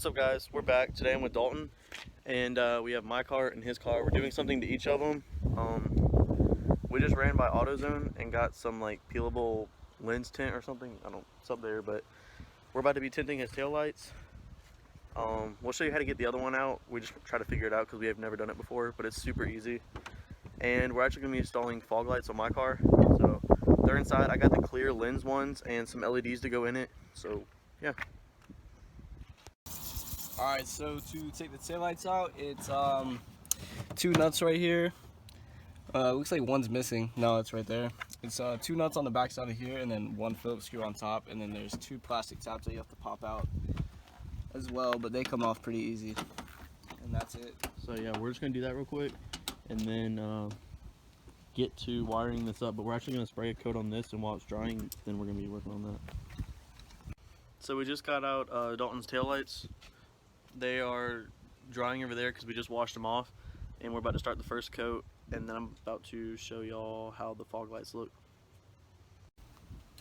What's up, guys? We're back. Today I'm with Dalton, and we have my car and his car. We're doing something to each of them. We just ran by AutoZone and got some like peelable lens tint or something. I don't know, it's up there, but we're about to be tinting his taillights. We'll show you how to get the other one out. We just try to figure it out because we have never done it before, but it's super easy. And we're actually going to be installing fog lights on my car. So they're inside. I got the clear lens ones and some LEDs to go in it. So yeah. Alright, so to take the taillights out, it's two nuts right here. Looks like one's missing. No, it's right there. It's two nuts on the back side of here, and then one Phillips screw on top, and then there's two plastic tabs that you have to pop out as well, but they come off pretty easy. And that's it. So yeah, we're just gonna do that real quick, and then get to wiring this up. But we're actually gonna spray a coat on this, and while it's drying, then we're gonna be working on that. So we just got out Dalton's taillights. They are drying over there because we just washed them off, and we're about to start the first coat, and then I'm about to show y'all how the fog lights look.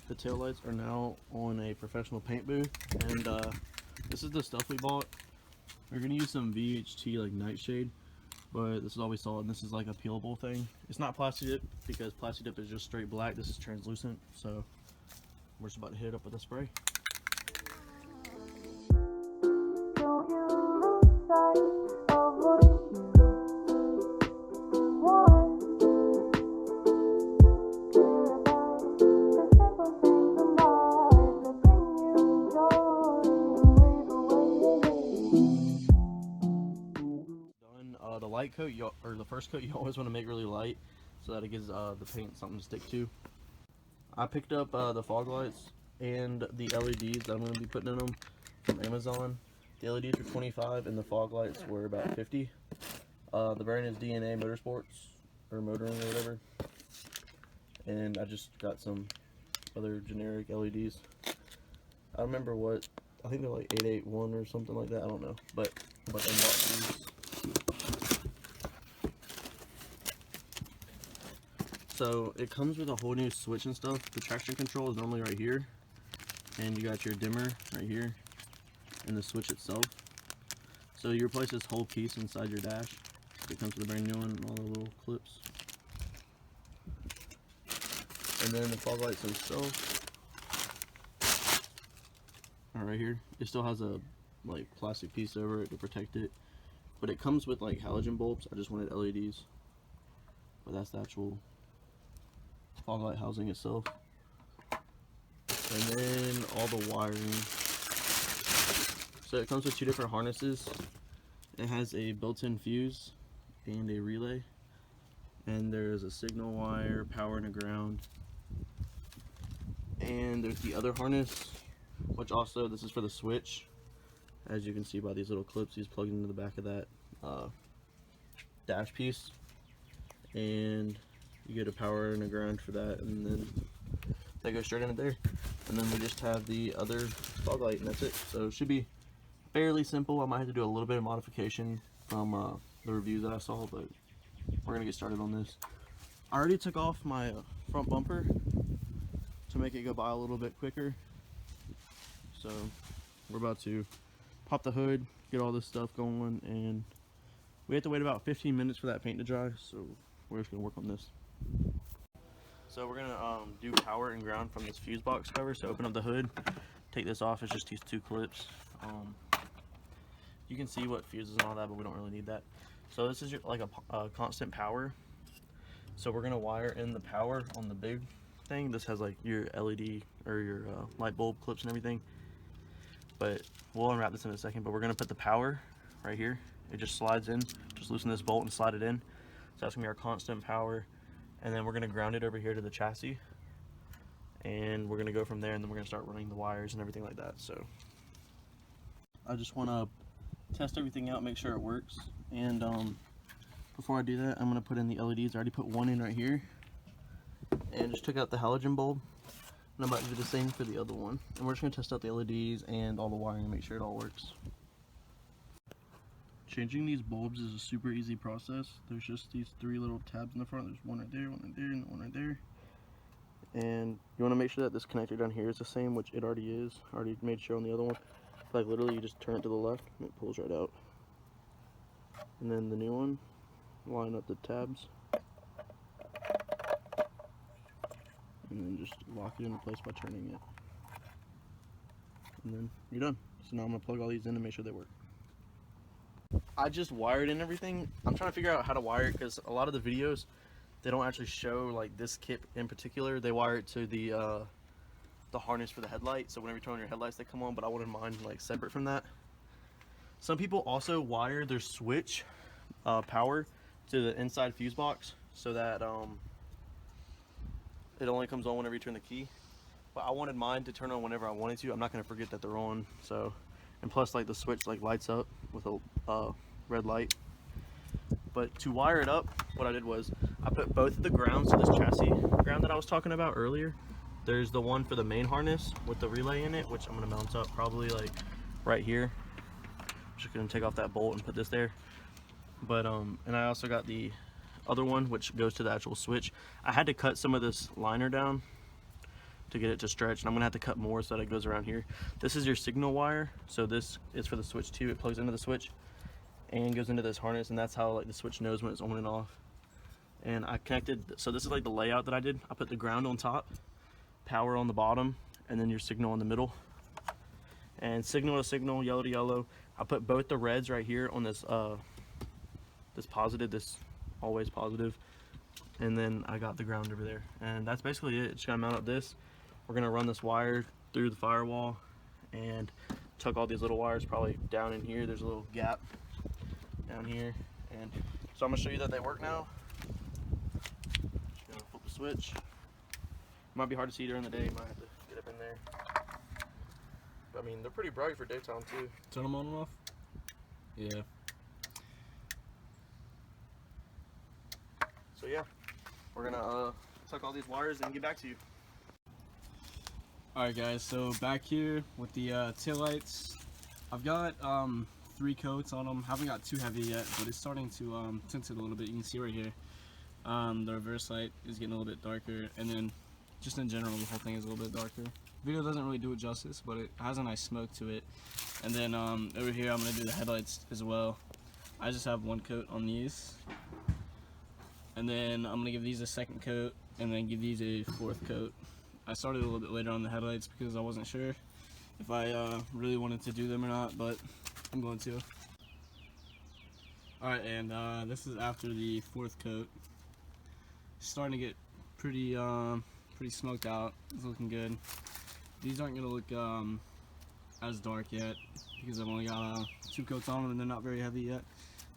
The taillights are now on a professional paint booth, and this is the stuff we bought. We're gonna use some VHT like nightshade, but this is all we saw, and this is like a peelable thing. It's not plastic dip because plastic dip is just straight black. This is translucent, so we're just about to hit it up with a spray. The light coat, or the first coat, you always want to make really light so that it gives the paint something to stick to. I picked up the fog lights and the LEDs that I'm going to be putting in them from Amazon. The LEDs were 25 and the fog lights were about 50. The brand is DNA Motorsports, or Motoring or whatever. And I just got some other generic LEDs. I don't remember what, I think they're like 881 or something like that, I don't know. But I bought these. So it comes with a whole new switch and stuff. The traction control is normally right here, and you got your dimmer right here, and the switch itself. So you replace this whole piece inside your dash. It comes with a brand new one and all the little clips. And then the fog lights themselves are right here. It still has a like plastic piece over it to protect it, but it comes with like halogen bulbs. I just wanted LEDs, but that's the actual fog light housing itself. And then all the wiring. So it comes with two different harnesses. It has a built-in fuse and a relay, and there's a signal wire, power, and a ground. And there's the other harness, which also, this is for the switch. As you can see by these little clips, these plug into the back of that dash piece, and you get a power and a ground for that, and then they go straight into there. And then we just have the other fog light, and that's it. So it should be fairly simple. I might have to do a little bit of modification from the reviews that I saw, but we're gonna get started on this. I already took off my front bumper to make it go by a little bit quicker. So we're about to pop the hood, get all this stuff going, and we have to wait about 15 minutes for that paint to dry, so we're just gonna work on this. So we're gonna do power and ground from this fuse box cover. So open up the hood, take this off. It's just these two clips. You can see what fuses and all that, but we don't really need that. So this is like a constant power. So we're gonna wire in the power on the big thing. This has like your LED or your light bulb clips and everything. But we'll unwrap this in a second. But we're gonna put the power right here. It just slides in. Just loosen this bolt and slide it in. So that's gonna be our constant power. And then we're gonna ground it over here to the chassis, and we're gonna go from there, and then we're gonna start running the wires and everything like that. So I just wanna test everything out, make sure it works. And before I do that, I'm gonna put in the LEDs. I already put one in right here, and just took out the halogen bulb. And I'm about to do the same for the other one. And we're just gonna test out the LEDs and all the wiring and make sure it all works. Changing these bulbs is a super easy process. There's just these three little tabs in the front. There's one right there, one right there, and one right there. And you want to make sure that this connector down here is the same, which it already is. I already made sure on the other one. Like literally you just turn it to the left and it pulls right out. And then the new one, line up the tabs. And then just lock it into place by turning it. And then you're done. So now I'm gonna plug all these in and make sure they work. I just wired in everything. I'm trying to figure out how to wire it because a lot of the videos, they don't actually show like this kit in particular. They wire it to the harness for the headlight. So whenever you turn on your headlights, they come on, but I wanted mine like separate from that. Some people also wire their switch power to the inside fuse box so that it only comes on whenever you turn the key. But I wanted mine to turn on whenever I wanted to. I'm not gonna forget that they're on. So, and plus like the switch like lights up with a red light. But to wire it up, what I did was I put both of the grounds to this chassis ground that I was talking about earlier. There's the one for the main harness with the relay in it, which I'm gonna mount up probably like right here. Just gonna take off that bolt and put this there. But and I also got the other one which goes to the actual switch. I had to cut some of this liner down to get it to stretch, and I'm gonna have to cut more so that it goes around here. This is your signal wire, so this is for the switch too. It plugs into the switch and goes into this harness, and that's how like the switch knows when it's on and off. And I connected, so this is like the layout that I did. I put the ground on top, power on the bottom, and then your signal in the middle. And signal to signal, yellow to yellow. I put both the reds right here on this this positive, this always positive, and then I got the ground over there. And that's basically it. Just gotta mount up this. We're gonna run this wire through the firewall and tuck all these little wires probably down in here. There's a little gap down here, and so I'm gonna show you that they work now. Just gonna flip the switch. Might be hard to see during the day. Might have to get up in there. But, I mean, they're pretty bright for daytime too. Turn them on and off. Yeah. So yeah, we're gonna tuck all these wires and get back to you. Alright guys, so back here with the taillights, I've got 3 coats on them. Haven't got too heavy yet, but it's starting to tint it a little bit. You can see right here. The reverse light is getting a little bit darker, and then just in general the whole thing is a little bit darker. Video doesn't really do it justice, but it has a nice smoke to it. And then over here I'm going to do the headlights as well. I just have 1 coat on these. And then I'm going to give these a 2nd coat, and then give these a 4th coat. I started a little bit later on the headlights because I wasn't sure if I really wanted to do them or not, but I'm going to. Alright, and this is after the 4th coat. It's starting to get pretty smoked out. It's looking good. These aren't going to look as dark yet because I've only got 2 coats on them and they're not very heavy yet.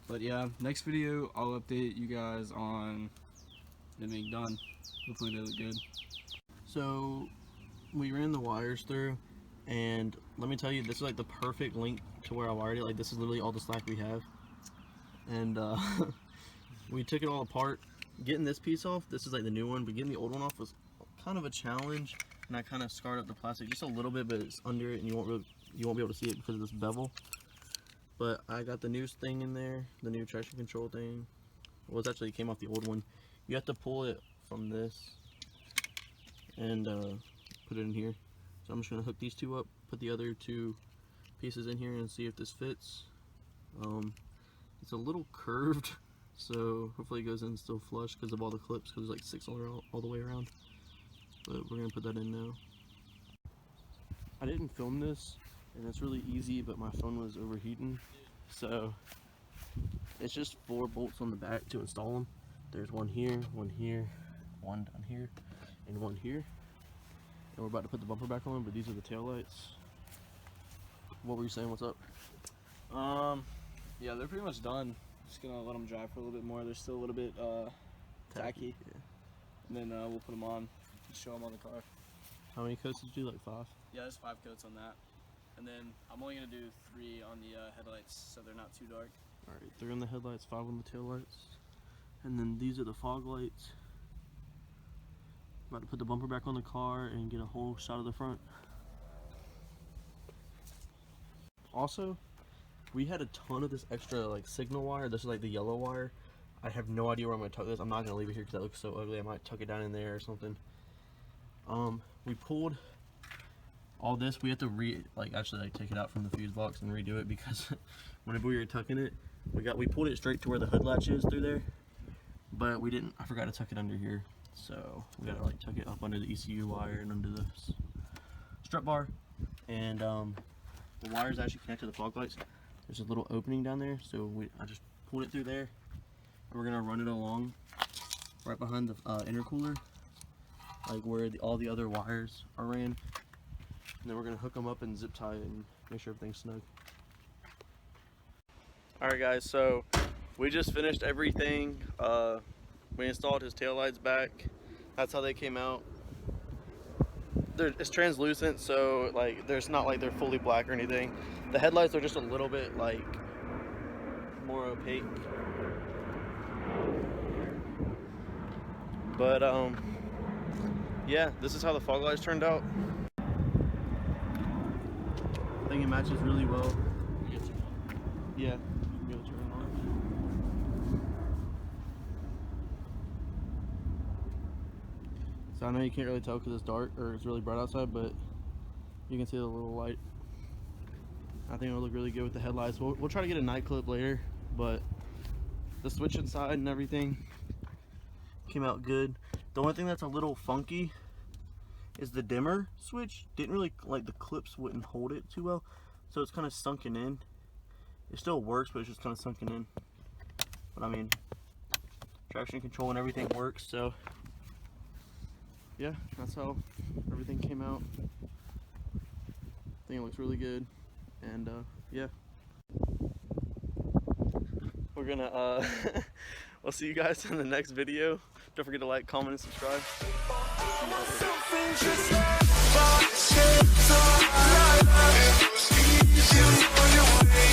But yeah, next video I'll update you guys on them being done. Hopefully they look good. So we ran the wires through, and let me tell you, this is like the perfect length to where I wired it. Like, this is literally all the slack we have. And we took it all apart. Getting this piece off, this is like the new one, but getting the old one off was kind of a challenge. And I kind of scarred up the plastic just a little bit, but it's under it and you won't be able to see it because of this bevel. But I got the new thing in there, the new traction control thing. Well, it actually came off the old one. You have to pull it from this and put it in here. So I'm just gonna hook these 2 up, put the other 2 pieces in here and see if this fits. It's a little curved, so hopefully it goes in still flush because of all the clips, because there's like 6 all the way around. But we're gonna put that in now. I didn't film this, and it's really easy, but my phone was overheating, so it's just 4 bolts on the back to install them. There's one here, one down here, and one here. And we're about to put the bumper back on, but these are the tail lights. What were you saying? What's up? Yeah, they're pretty much done. Just gonna let them dry for a little bit more. They're still a little bit tacky. Yeah. And then we'll put them on and show them on the car. How many coats did you do? Like 5? Yeah, there's 5 coats on that. And then I'm only gonna do 3 on the headlights, so they're not too dark. All right, 3 on the headlights, 5 on the tail lights, and then these are the fog lights. About to put the bumper back on the car and get a whole shot of the front. Also, we had a ton of this extra like signal wire. This is like the yellow wire. I have no idea where I'm gonna tuck this. I'm not gonna leave it here because that looks so ugly. I might tuck it down in there or something. We pulled all this we have to actually take it out from the fuse box and redo it, because whenever we were tucking it, we pulled it straight to where the hood latch is through there, but I forgot to tuck it under here, so we gotta like tuck it up under the ECU wire and under the strut bar. And the wires actually connect to the fog lights. There's a little opening down there, so I just pulled it through there, and we're gonna run it along right behind the intercooler, like where all the other wires are ran, and then we're gonna hook them up and zip tie it and make sure everything's snug. Alright guys, so we just finished everything. We installed his taillights back. That's how they came out. It's translucent, so like there's not like they're fully black or anything. The headlights are just a little bit like more opaque. But yeah, this is how the fog lights turned out. I think it matches really well. Yeah, you'll be able to turn it on. So I know you can't really tell because it's dark or it's really bright outside, but you can see the little light. I think it'll look really good with the headlights. We'll try to get a night clip later, but the switch inside and everything came out good. The only thing that's a little funky is the dimmer switch. Didn't really, like, the clips wouldn't hold it too well, so it's kind of sunken in. It still works, but it's just kind of sunken in. But I mean, traction control and everything works, so yeah, that's how everything came out. I think it looks really good, and yeah, we're gonna we'll see you guys in the next video. Don't forget to like, comment, and subscribe. See you later.